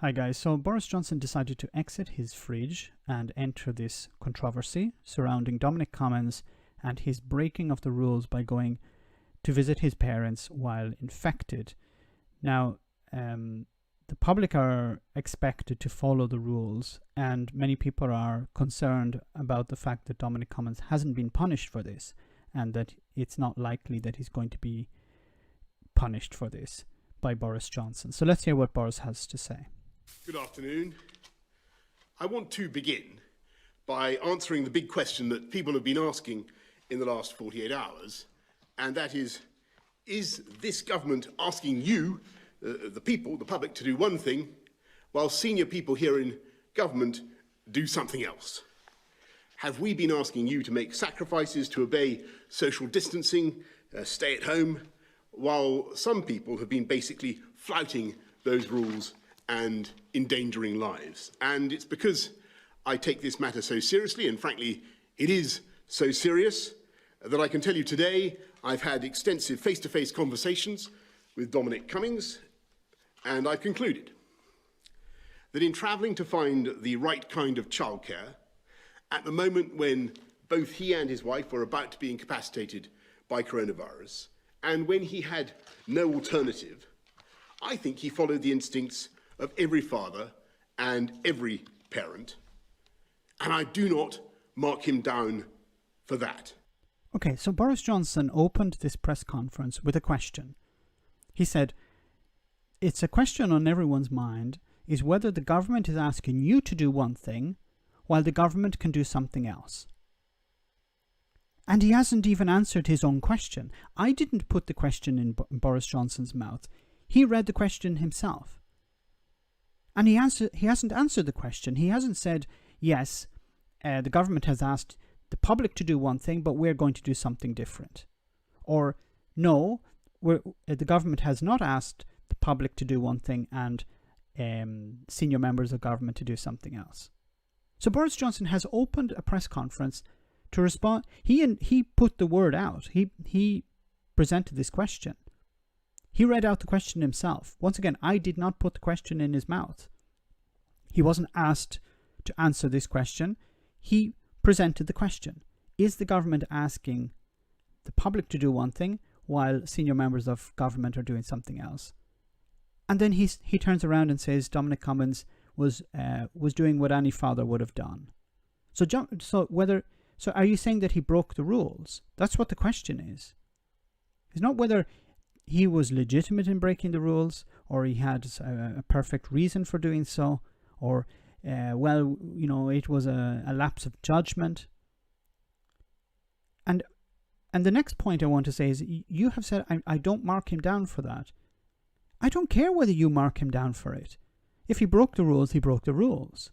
Hi guys, so Boris Johnson decided to exit his fridge and enter this controversy surrounding Dominic Cummings and his breaking of the rules by going to visit his parents while infected. Now, the public are expected to follow the rules, and many people are concerned about the fact that Dominic Cummings hasn't been punished for this, and that it's not likely that he's going to be punished for this by Boris Johnson. So let's hear what Boris has to say. Good afternoon. I want to begin by answering the big question that people have been asking in the last 48 hours, and that is this government asking you, the people, the public, to do one thing, while senior people here in government do something else? Have we been asking you to make sacrifices to obey social distancing, stay at home, while some people have been basically flouting those rules and endangering lives? And it's because I take this matter so seriously, and frankly, it is so serious, that I can tell you today I've had extensive face-to-face conversations with Dominic Cummings, and I've concluded that in travelling to find the right kind of childcare, at the moment when both he and his wife were about to be incapacitated by coronavirus, and when he had no alternative, I think he followed the instincts of every father and every parent, and I do not mark him down for that. Okay, so Boris Johnson opened this press conference with a question. He said, it's a question on everyone's mind, is whether the government is asking you to do one thing while the government can do something else. And he hasn't even answered his own question. I didn't put the question in Boris Johnson's mouth. He read the question himself. And he hasn't answered the question. He hasn't said, yes, the government has asked the public to do one thing, but we're going to do something different. Or, no, the government has not asked the public to do one thing and senior members of government to do something else. So Boris Johnson has opened a press conference to respond. He put the word out. He presented this question. He read out the question himself. Once again, I did not put the question in his mouth. He wasn't asked to answer this question. He presented the question. Is the government asking the public to do one thing while senior members of government are doing something else? And then he turns around and says Dominic Cummings was doing what any father would have done. So are you saying that he broke the rules? That's what the question is. It's not whether he was legitimate in breaking the rules, or he had a perfect reason for doing so, or it was a lapse of judgment. And the next point I want to say is, you have said I don't mark him down for that. I don't care whether you mark him down for it. If he broke the rules, he broke the rules.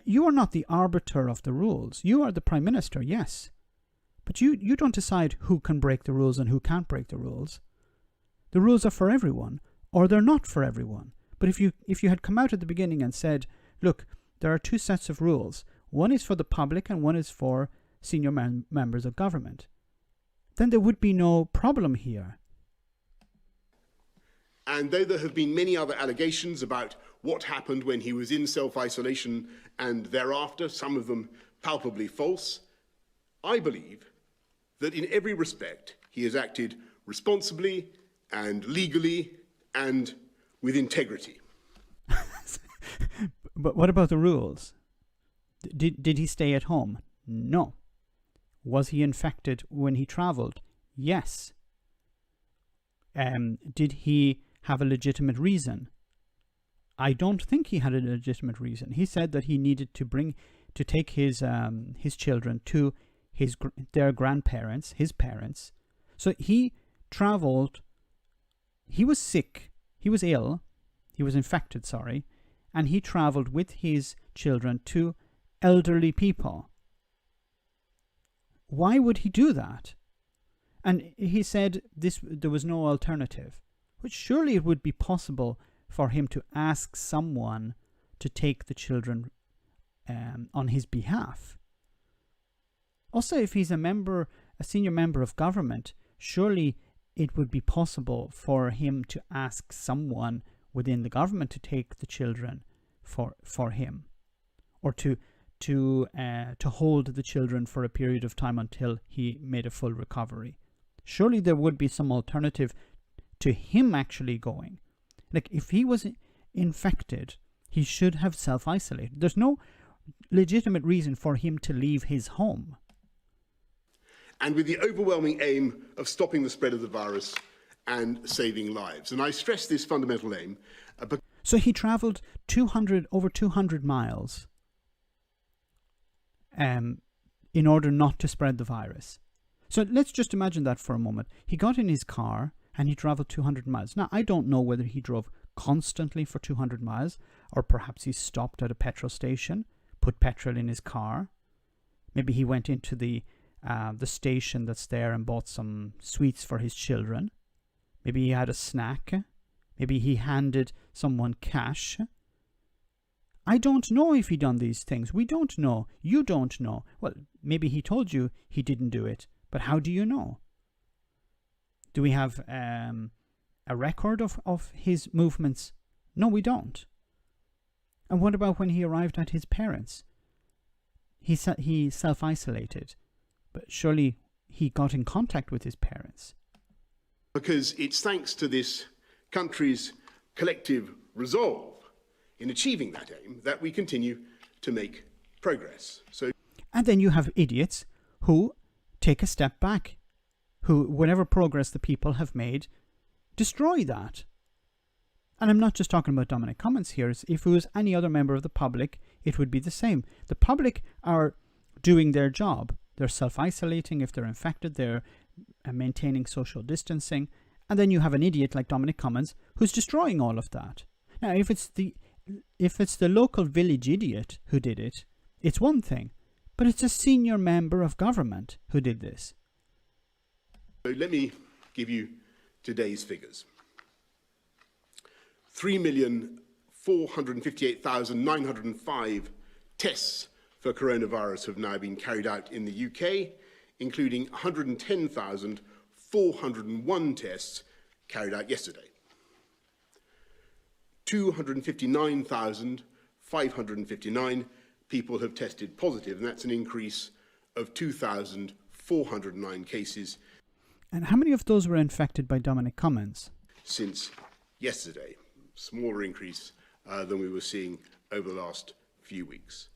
You are not the arbiter of the rules. You are the Prime Minister, yes. But you don't decide who can break the rules and who can't break the rules. The rules are for everyone, or they're not for everyone. But if you had come out at the beginning and said, look, there are two sets of rules. One is for the public and one is for senior members of government. Then there would be no problem here. And though there have been many other allegations about what happened when he was in self-isolation and thereafter, some of them palpably false, I believe that in every respect he has acted responsibly and legally and with integrity. But what about the rules? Did he stay at home? No. Was he infected when he travelled? Yes. Did he have a legitimate reason? I don't think he had a legitimate reason. He said that he needed to take his children to their grandparents, his parents. So he travelled. He was sick. He was ill. He was infected, sorry. And he travelled with his children to elderly people. Why would he do that? And he said there was no alternative. But surely it would be possible for him to ask someone to take the children on his behalf. Also, if he's a senior member of government, surely it would be possible for him to ask someone within the government to take the children for him, or to hold the children for a period of time until he made a full recovery. Surely there would be some alternative to him actually going. Like, if he was infected, he should have self-isolated. There's no legitimate reason for him to leave his home. And with the overwhelming aim of stopping the spread of the virus and saving lives. And I stress this fundamental aim. So he travelled over 200 miles in order not to spread the virus. So let's just imagine that for a moment. He got in his car and he travelled 200 miles. Now, I don't know whether he drove constantly for 200 miles, or perhaps he stopped at a petrol station, put petrol in his car. Maybe he went into the station that's there and bought some sweets for his children. Maybe he had a snack. Maybe he handed someone cash. I don't know if he done these things. We don't know. You don't know. Well, maybe he told you he didn't do it, but how do you know? Do we have a record of his movements? No, we don't. And what about when he arrived at his parents'? He self-isolated, but surely he got in contact with his parents. Because it's thanks to this country's collective resolve in achieving that aim that we continue to make progress. And then you have idiots who take a step back, who, whatever progress the people have made, destroy that. And I'm not just talking about Dominic Cummings here. If it was any other member of the public, it would be the same. The public are doing their job. They're self-isolating. If they're infected, they're maintaining social distancing. And then you have an idiot like Dominic Cummings who's destroying all of that. Now, if it's the local village idiot who did it, it's one thing. But it's a senior member of government who did this. So let me give you today's figures. 3,458,905 tests for coronavirus have now been carried out in the UK, including 110,401 tests carried out yesterday. 259,559 people have tested positive, and that's an increase of 2,409 cases. And how many of those were infected by Dominic Cummings? Since yesterday, smaller increase than we were seeing over the last few weeks.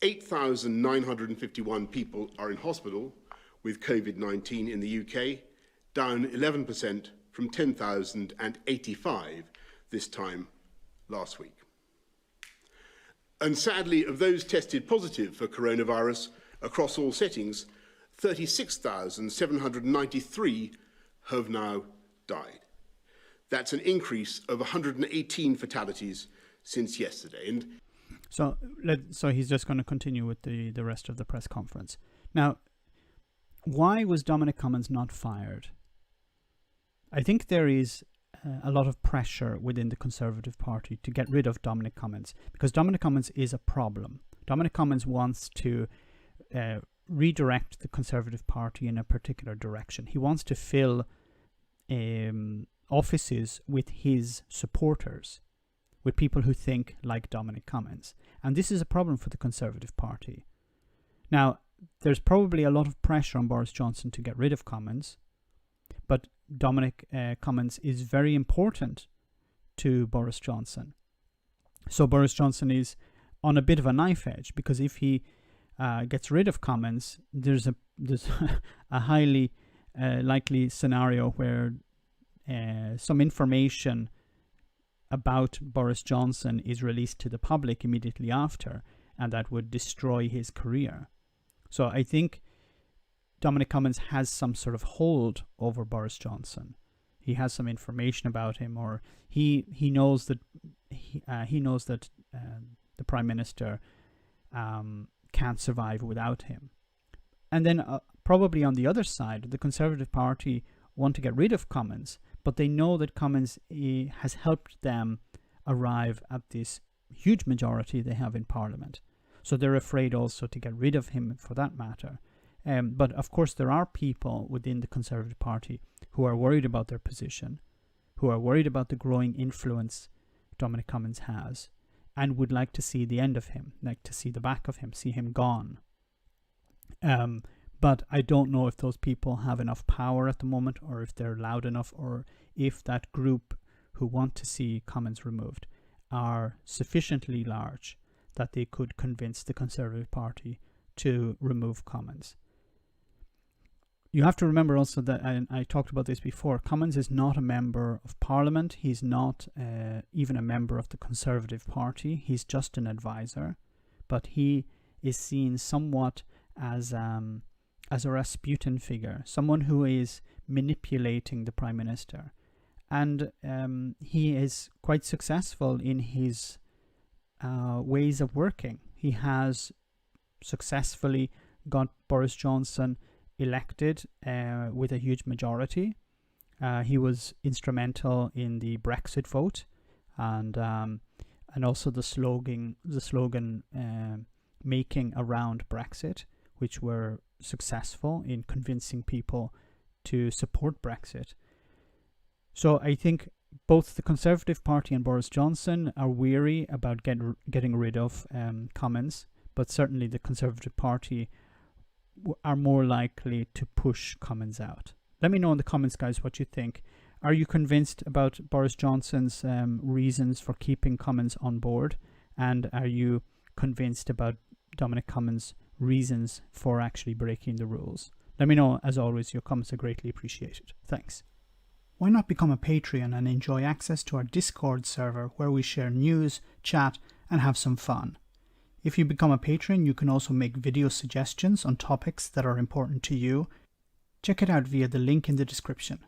8,951 people are in hospital with COVID-19 in the UK, down 11% from 10,085 this time last week. And sadly, of those tested positive for coronavirus across all settings, 36,793 have now died. That's an increase of 118 fatalities since yesterday. And so he's just going to continue with the rest of the press conference. Now, why was Dominic Cummings not fired? I think there is a lot of pressure within the Conservative Party to get rid of Dominic Cummings, because Dominic Cummings is a problem. Dominic Cummings wants to redirect the Conservative Party in a particular direction. He wants to fill offices with his supporters, with people who think like Dominic Cummings. And this is a problem for the Conservative Party. Now, there's probably a lot of pressure on Boris Johnson to get rid of Cummings, but Dominic Cummings is very important to Boris Johnson. So Boris Johnson is on a bit of a knife edge, because if he gets rid of Cummings, there's a highly likely scenario where some information about Boris Johnson is released to the public immediately after, and that would destroy his career. So I think Dominic Cummings has some sort of hold over Boris Johnson. He has some information about him, or he knows that the Prime Minister can't survive without him. And then probably on the other side, the Conservative Party want to get rid of Cummings, but they know that Cummings has helped them arrive at this huge majority they have in Parliament. So they're afraid also to get rid of him for that matter. But of course there are people within the Conservative Party who are worried about their position, who are worried about the growing influence Dominic Cummings has and would like to see the end of him, like to see the back of him, see him gone. But I don't know if those people have enough power at the moment, or if they're loud enough, or if that group who want to see Cummings removed are sufficiently large that they could convince the Conservative Party to remove Cummings. You have to remember also that, and I talked about this before, Cummings is not a member of Parliament. He's not even a member of the Conservative Party. He's just an advisor. But he is seen somewhat as a Rasputin figure, someone who is manipulating the Prime Minister. And he is quite successful in his ways of working. He has successfully got Boris Johnson elected with a huge majority. He was instrumental in the Brexit vote, and also the slogan making around Brexit, which were successful in convincing people to support Brexit. So I think both the Conservative Party and Boris Johnson are weary about getting rid of Cummings, but certainly the Conservative Party are more likely to push Cummings out. Let me know in the comments, guys, what you think. Are you convinced about Boris Johnson's reasons for keeping Cummings on board? And are you convinced about Dominic Cummings' reasons for actually breaking the rules? Let me know. As always, your comments are greatly appreciated. Thanks. Why not become a Patreon and enjoy access to our Discord server where we share news, chat, and have some fun? If you become a patron, you can also make video suggestions on topics that are important to you. Check it out via the link in the description.